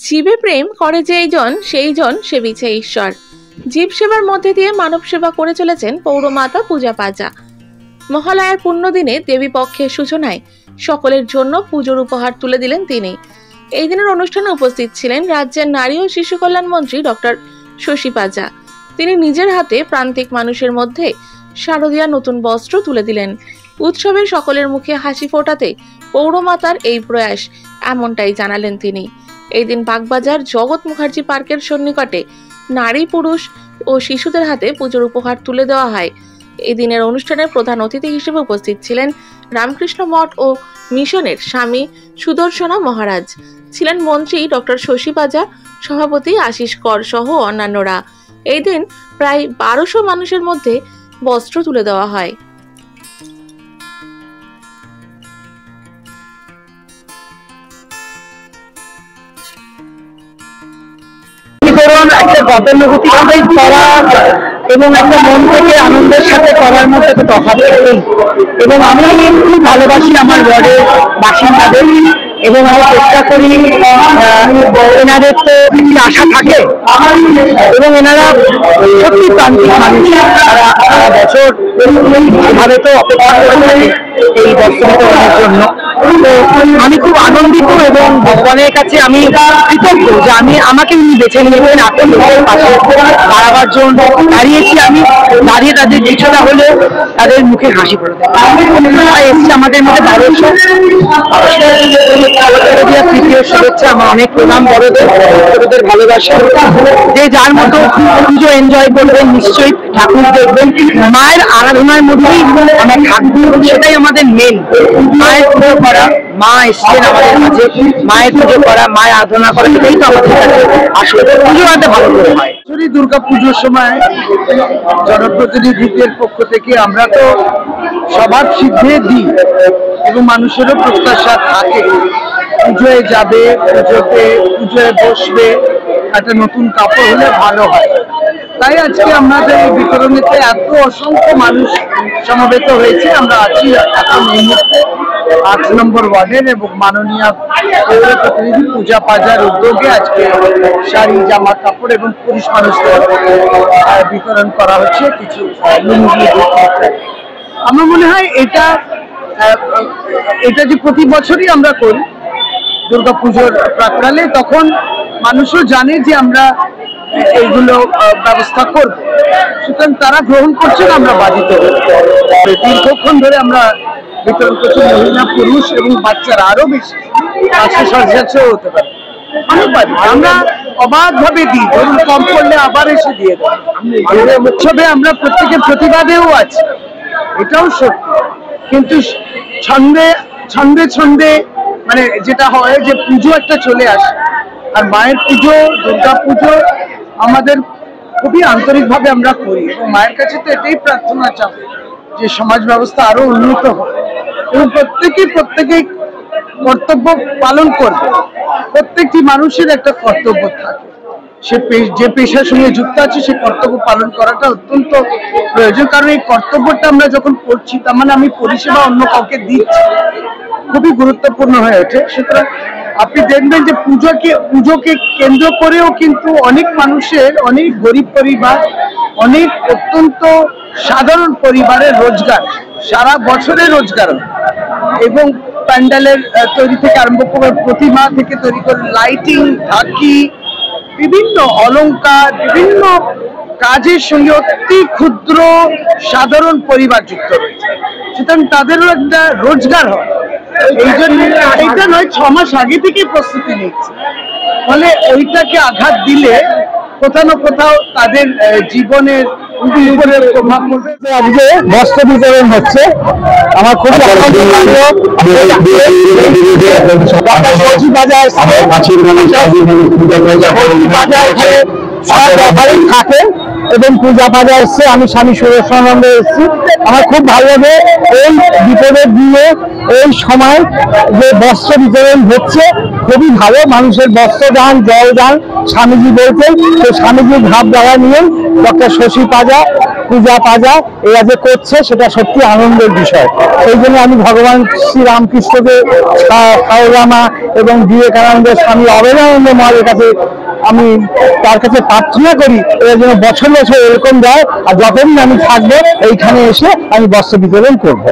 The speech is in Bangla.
জীবে প্রেম করে যেইজন সেইজন সেবিছে ঈশ্বর। জীব সেবার মধ্যে দিয়ে মানব সেবা করে চলেছেন পৌরমাতা পূজা পাজা। মহালয়ার পুণ্য দিনে দেবী পক্ষের সূচনায় সকলের জন্য পুজোর উপহার তুলে দিলেন তিনি। এই দিনের অনুষ্ঠানে উপস্থিত ছিলেন রাজ্যের নারী ও শিশু কল্যাণ মন্ত্রী ডক্টর শশী পাজা। তিনি নিজের হাতে প্রান্তিক মানুষের মধ্যে শারদীয়া নতুন বস্ত্র তুলে দিলেন। উৎসবে সকলের মুখে হাসি ফোটাতে পৌরমাতার এই প্রয়াস, এমনটাই জানালেন তিনি। এই দিন বাগবাজার জগৎ মুখার্জি পার্কের সন্নিকটে নারী, পুরুষ ও শিশুদের হাতে পুজোর উপহার তুলে দেওয়া হয়। এই দিনের অনুষ্ঠানের প্রধান অতিথি হিসেবে উপস্থিত ছিলেন রামকৃষ্ণ মঠ ও মিশনের স্বামী সুদর্শনা মহারাজ, ছিলেন মন্ত্রী ডক্টর শশী পাজা, সভাপতি আশিস কর সহ অন্যান্যরা। এই দিন প্রায় 1200 মানুষের মধ্যে বস্ত্র তুলে দেওয়া হয়। একটা গতানুগতিক ভাবে করা এবং একটা মন থেকে আনন্দের সাথে করার মধ্যে একটা তফাৎ থাকে। এবং আমি খুব ভালোবাসি আমার ওয়ার্ডের বাসিন্দাদের এবং আমি চেষ্টা করি, এনাদের তো একটি আশা থাকে এবং এনারা সত্যি প্রান্তিক মানুষ, তারা সারা বছর এভাবে তো অপেক্ষা করে থাকে এই বস্ত্র বিতরণের জন্য। তো আমি খুব আনন্দিত এবং ভগবানের কাছে আমি কৃতজ্ঞ যে আমাকে উনি বেছে নিয়েছেন আপন লোকের পাশে দাঁড়াবার জন্য। দাঁড়িয়েছি আমি, দাঁড়িয়ে তাদের কিছুটা হলেও তাদের মুখে হাসি ফোটাতে এসছে আমাদের মধ্যে 1200। তৃতীয় শুভেচ্ছা, আমার অনেক প্রণাম বড়দের, ছোটদের ভালোবাসা। যে যার মতো পুজো এনজয় করবেন, নিশ্চয়ই ঠাকুর দেখবেন, মায়ের আরাধনার মধ্যেই আমরা থাকবো, সেটাই আমাদের মেন। মায়ের পুজো করা, মা এসছেন আমাদের মাঝে, মায়ের পুজো করা, মায়ের আরাধনা করা, এটাই তো আমাদের কাছে আসলে পুজো আনতে ভালো করে হয়। দুর্গা পুজোর সময় জনপ্রতিনিধিদের পক্ষ থেকে আমরা তো সবার সিদ্ধে দিই এবং মানুষেরও প্রত্যাশা থাকে পুজোয় যাবে, পুজোয় বসবে, একটা নতুন কাপড় হলে ভালো হয়। তাই আজকে আমাদের এই বিতরণীতে এত অসংখ্য মানুষ সমবেত হয়েছে। আমরা আছি এখন এই মুহূর্তে 8 নম্বর ওয়ার্ডের এবং মাননীয় প্রতিনিধি পূজা পাজার উদ্যোগে আজকে শাড়ি, জামা কাপড় এবং পুরুষ মানুষদের বিতরণ করা হচ্ছে কিছু লুঙ্গি। আমার মনে হয় এটা যে প্রতি বছরই আমরা করি দুর্গাপুজোর প্রাক্কালে, তখন মানুষও জানে যে আমরা এইগুলো ব্যবস্থা করব, সুতরাং তারা গ্রহণ করছেন, আমরা বাধিত হচ্ছি। দীর্ঘক্ষণ ধরে আমরা বিতরণ করছি, মহিলা, পুরুষ এবং বাচ্চারা আরো বেশি 500-700 হতে পারে। আমরা অবাধ ভাবে দিই, ধরুন কম করলে আবার এসে দিয়ে দেয়। উৎসবে আমরা প্রত্যেকের প্রতিবাদেও আছি, এটাও সত্যি। কিন্তু ছন্দে ছন্দে মানে যেটা হয় যে পুজো একটা চলে আসে, আর মায়ের পুজো, দুর্গা পুজো আমাদের খুবই আন্তরিকভাবে আমরা করি এবং মায়ের কাছে তো এটাই প্রার্থনা চাই যে সমাজ ব্যবস্থা আরো উন্নত হয় এবং প্রত্যেকেই কর্তব্য পালন করবে। প্রত্যেকটি মানুষের একটা কর্তব্য থাকে, সে যে পেশার সঙ্গে যুক্ত আছে সে কর্তব্য পালন করাটা অত্যন্ত প্রয়োজন। কারণ এই কর্তব্যটা আমরা যখন করছি, তার মানে আমি পরিষেবা অন্য কাউকে দিচ্ছি, খুবই গুরুত্বপূর্ণ হয়ে ওঠে। সুতরাং আপনি দেখবেন যে পুজোকে কেন্দ্র করেও কিন্তু অনেক মানুষের, অনেক গরিব পরিবার, অনেক অত্যন্ত সাধারণ পরিবারের রোজগার, সারা বছরের রোজগার এবং প্যান্ডেলের তৈরি থেকে আরম্ভ করে প্রতিমা থেকে তৈরি করে লাইটিং, ঢাকি, বিভিন্ন অলংকার, বিভিন্ন কাজের সঙ্গে অতি ক্ষুদ্র সাধারণ পরিবার যুক্ত রয়েছে। সুতরাং তাদেরও একটা রোজগার হয়। এই জন্য এটা নয় 6 মাস আগে থেকে প্রস্তুতি নিচ্ছে, ফলে ওইটাকে আঘাত দিলে কোথাও না কোথাও তাদের জীবনের প্রভাব পড়বে। আজকে বস্ত্র বিতরণ হচ্ছে, আমার খুব থাকে এবং পূজা পাজা এসছে, আমি স্বামী সুরেশানন্দ এসেছি। আমার খুব ভালো লাগে এই বিপদের দিনে এই সময় যে বস্ত্র বিতরণ হচ্ছে, খুবই ভালো। মানুষের বস্ত্র দান, জল দান স্বামীজি বলতেন, তো স্বামীজির ভাবধারা নিয়ে ডক্টর শশী পাজা পূজা পাজা এরা যে করছে সেটা সত্যি আনন্দের বিষয়। সেই জন্য আমি ভগবান শ্রী রামকৃষ্ণকে, সারদামা এবং বিবেকানন্দ স্বামী অভেদানন্দ মহারাজের কাছে আমি তার কাছে প্রার্থনা করি এরা যেন বছর বছর এরকম দেয়, আর যতদিন আমি থাকবো এইখানে এসে আমি বস্ত্র বিতরণ করবো।